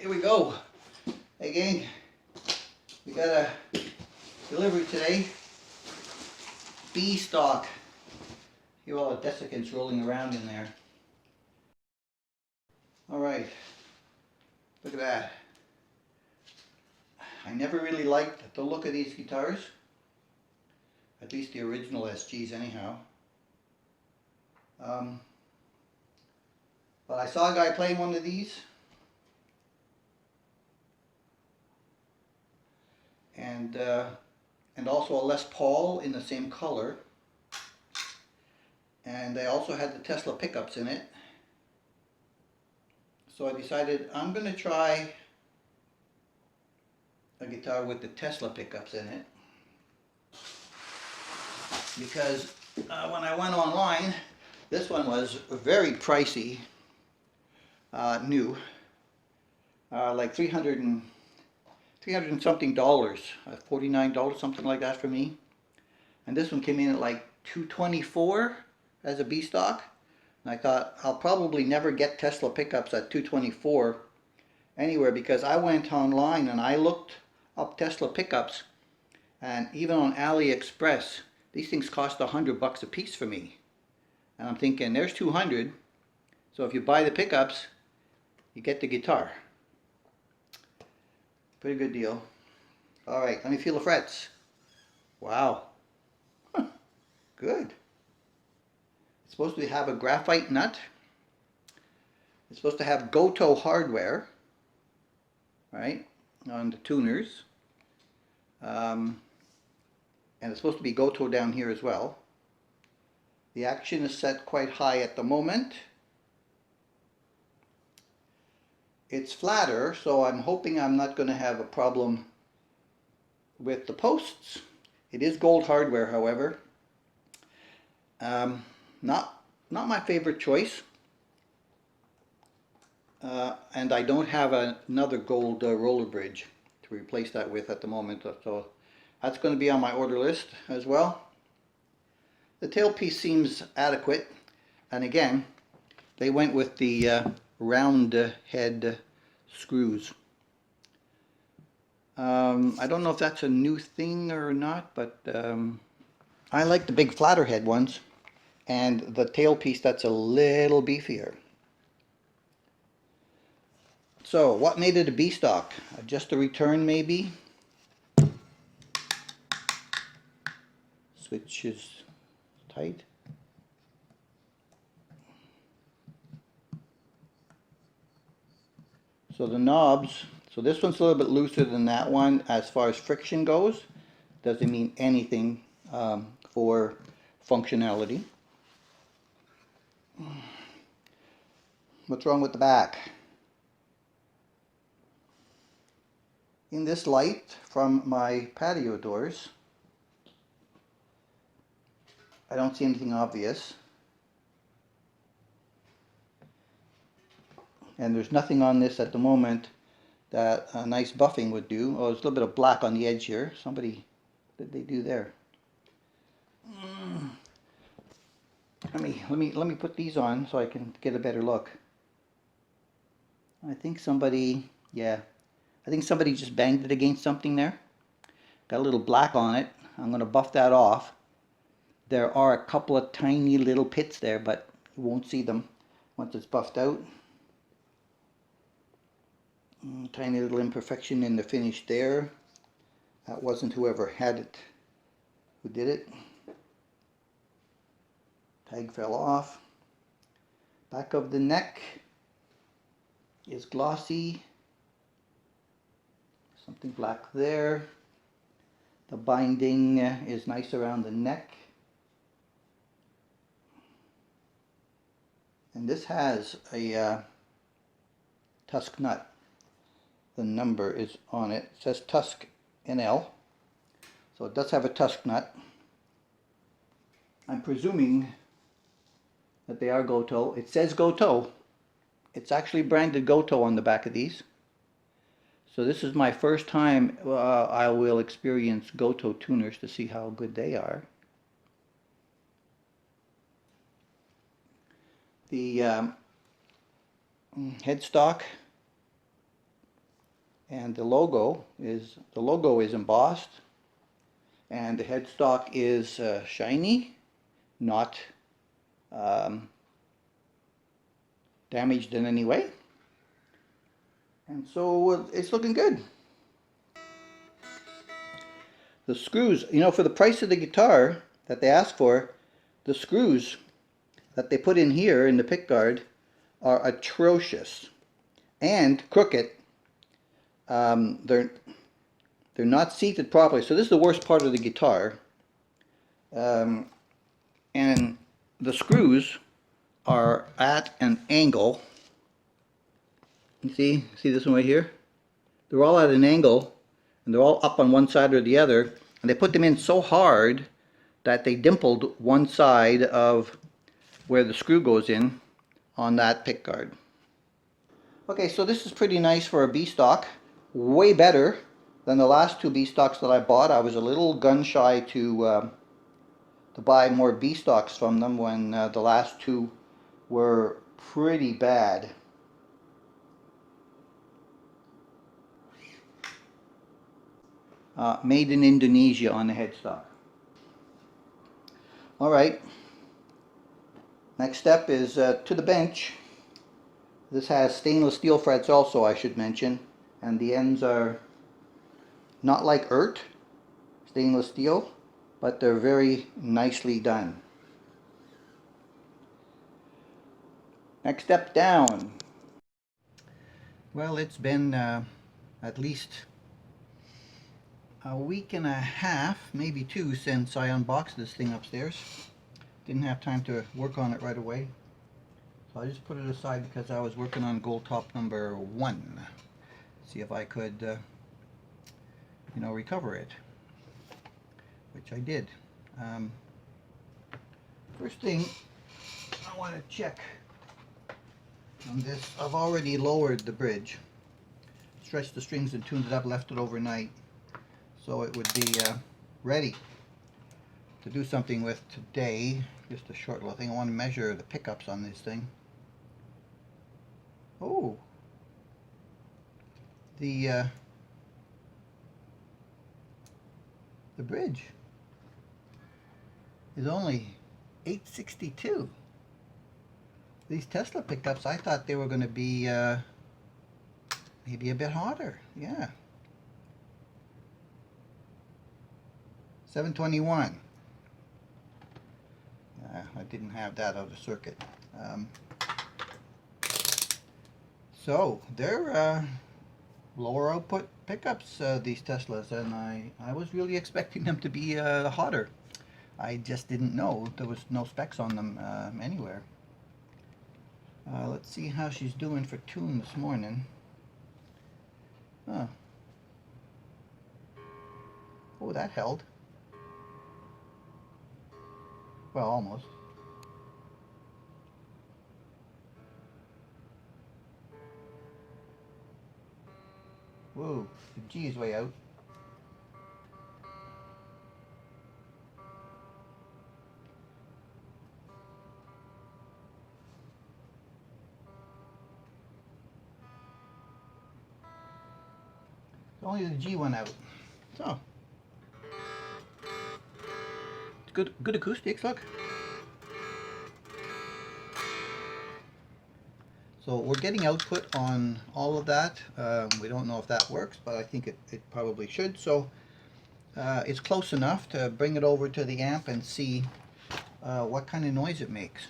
Here we go. Again, we got a delivery today. Bee stock. Here all the desiccants rolling around in there. Alright, look at that. I never really liked the look of these guitars. At least the original SGs anyhow. But I saw a guy playing one of these. And also a Les Paul in the same color. And they also had the Tesla pickups in it. So I decided I'm going to try a guitar with the Tesla pickups in it. Because when I went online, this one was very pricey, new, like $300 and something dollars, $49, something like that for me. And this one came in at like $224 as a B stock. And I thought I'll probably never get Tesla pickups at $224 anywhere, because I went online and I looked up Tesla pickups, and even on AliExpress these things cost $100 a piece for me. And I'm thinking, there's 200, so if you buy the pickups you get the guitar. Pretty good deal. Alright, let me feel the frets. Wow. Huh. Good. It's supposed to have a graphite nut. It's supposed to have Goto hardware, right, on the tuners. And it's supposed to be Goto down here as well. The action is set quite high at the moment. It's flatter, so I'm hoping I'm not going to have a problem with the posts. It is gold hardware, however. Not my favorite choice. And I don't have another gold roller bridge to replace that with at the moment, so that's going to be on my order list as well. The tailpiece seems adequate, and again they went with the round head screws. I don't know if that's a new thing or not, but I like the big flatter head ones, and the tailpiece that's a little beefier. So what made it a B stock? Just a return maybe? Switch is tight. So the knobs, so this one's a little bit looser than that one as far as friction goes. Doesn't mean anything for functionality. What's wrong with the back? In this light from my patio doors, I don't see anything obvious. And there's nothing on this at the moment that a nice buffing would do. Oh, there's a little bit of black on the edge here. What did they do there? Let me put these on so I can get a better look. I think somebody, yeah, I think somebody just banged it against something there. Got a little black on it. I'm going to buff that off. There are a couple of tiny little pits there, but you won't see them once it's buffed out. Tiny little imperfection in the finish there. That wasn't whoever had it who did it. Tag fell off. Back of the neck is glossy. Something black there. The binding is nice around the neck. And this has a tusk nut. The number is on it. It says Tusk NL. So it does have a tusk nut. I'm presuming that they are Goto. It says Goto. It's actually branded Goto on the back of these. So this is my first time I will experience Goto tuners to see how good they are. The headstock And the logo is embossed, and the headstock is shiny, not damaged in any way. And so it's looking good. The screws, for the price of the guitar that they asked for, the screws that they put in here in the pickguard are atrocious and crooked. They're not seated properly. So this is the worst part of the guitar. And the screws are at an angle. You see this one right here? They're all at an angle, and they're all up on one side or the other, and they put them in so hard that they dimpled one side of where the screw goes in on that pickguard. Okay, so this is pretty nice for a B-stock. Way better than the last two B-stocks that I bought. I was a little gun shy to buy more B-stocks from them when the last two were pretty bad. Made in Indonesia on the headstock. Alright, next step is to the bench. This has stainless steel frets also, I should mention, and the ends are not like stainless steel, but they're very nicely done. Next step down. Well, it's been at least a week and a half, maybe two, since I unboxed this thing upstairs. Didn't have time to work on it right away, so I just put it aside because I was working on gold top number 1. See if I could recover it, which I did. First thing I want to check on this. I've already lowered the bridge, stretched the strings and tuned it up, left it overnight, so it would be ready to do something with today. Just a short little thing. I want to measure the pickups on this thing. Oh, the bridge is only 862. These Tesla pickups, I thought they were going to be maybe a bit hotter. Yeah. 721. I didn't have that out of circuit. So they're lower output pickups, these Teslas, and I was really expecting them to be hotter. I just didn't know. There was no specs on them anywhere. Let's see how she's doing for tune this morning. Oh, that held. Well, almost. Whoa, the G is way out. Only the G went out. So good acoustics, look. So we're getting output on all of that. We don't know if that works, but I think it probably should. So it's close enough to bring it over to the amp and see what kind of noise it makes.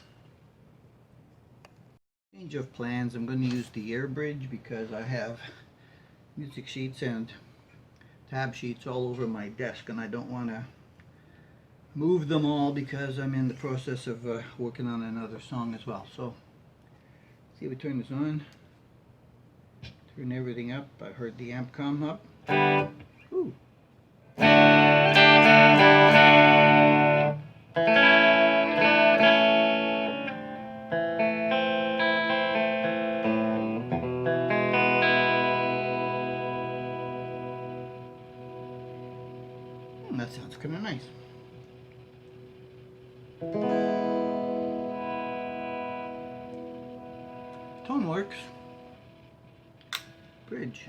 Change of plans. I'm going to use the air bridge because I have music sheets and tab sheets all over my desk, and I don't want to move them all because I'm in the process of working on another song as well. So see, we turn this on, turn everything up. I heard the amp come up. Ooh. That sounds kind of nice. Tone works. Bridge.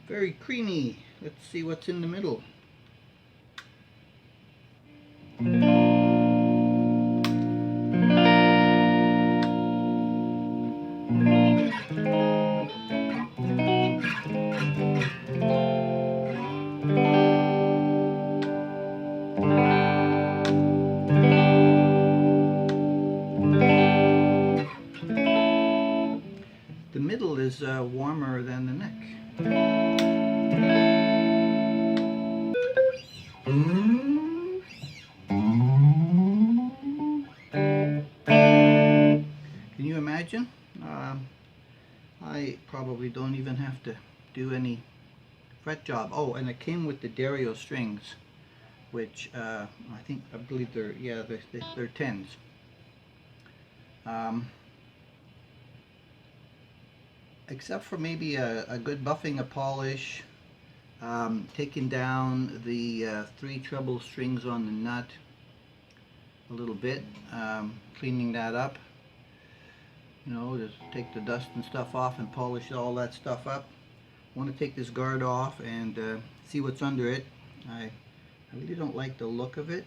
Very creamy. Let's see what's in the middle. The middle is warmer than the neck. Can you imagine? I probably don't even have to do any fret job. Oh, and it came with the Dario strings, which I believe they're, yeah, they're 10s. Except for maybe a good buffing of polish, taking down the 3 treble strings on the nut a little bit, cleaning that up, you know, just take the dust and stuff off and polish all that stuff up. I want to take this guard off and see what's under it. I really don't like the look of it.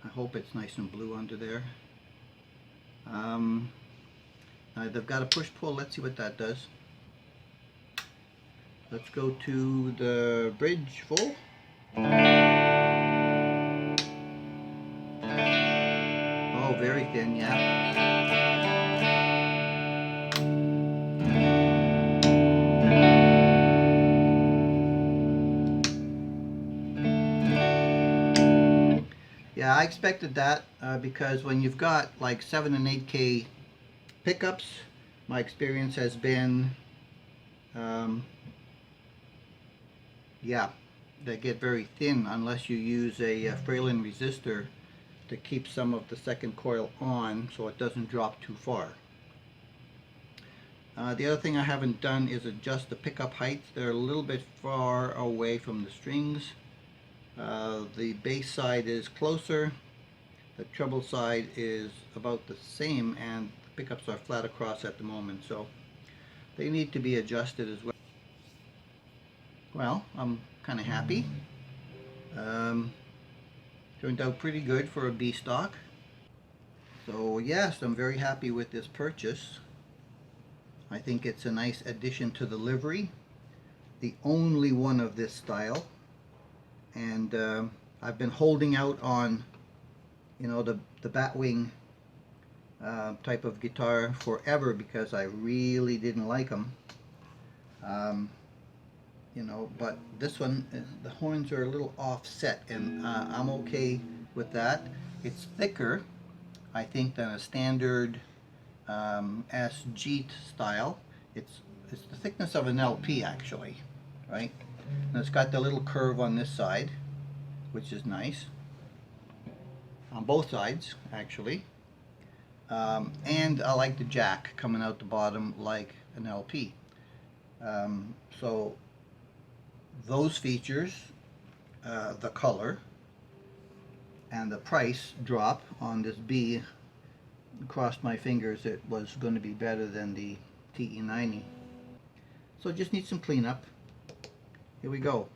I hope it's nice and blue under there. They've got a push-pull. Let's see what that does. Let's go to the bridge full. Oh, very thin, yeah. Yeah, I expected that because when you've got like 7 and 8K pickups, my experience has been, yeah, they get very thin unless you use a Fralin resistor to keep some of the second coil on so it doesn't drop too far. The other thing I haven't done is adjust the pickup heights. They're a little bit far away from the strings. The bass side is closer, the treble side is about the same, and the pickups are flat across at the moment, so they need to be adjusted as well. Well, I'm kind of happy. Turned out pretty good for a B stock. So yes, I'm very happy with this purchase. I think it's a nice addition to the livery. The only one of this style. And I've been holding out on, you know, the Batwing type of guitar forever because I really didn't like them. You know, but this one, the horns are a little offset, and I'm okay with that. It's thicker, I think, than a standard SG style. It's the thickness of an LP actually, right? And it's got the little curve on this side, which is nice. On both sides, actually. And I like the jack coming out the bottom like an LP. So those features, the color, and the price drop on this B, crossed my fingers it was going to be better than the TE90. So it just needs some cleanup. Here we go.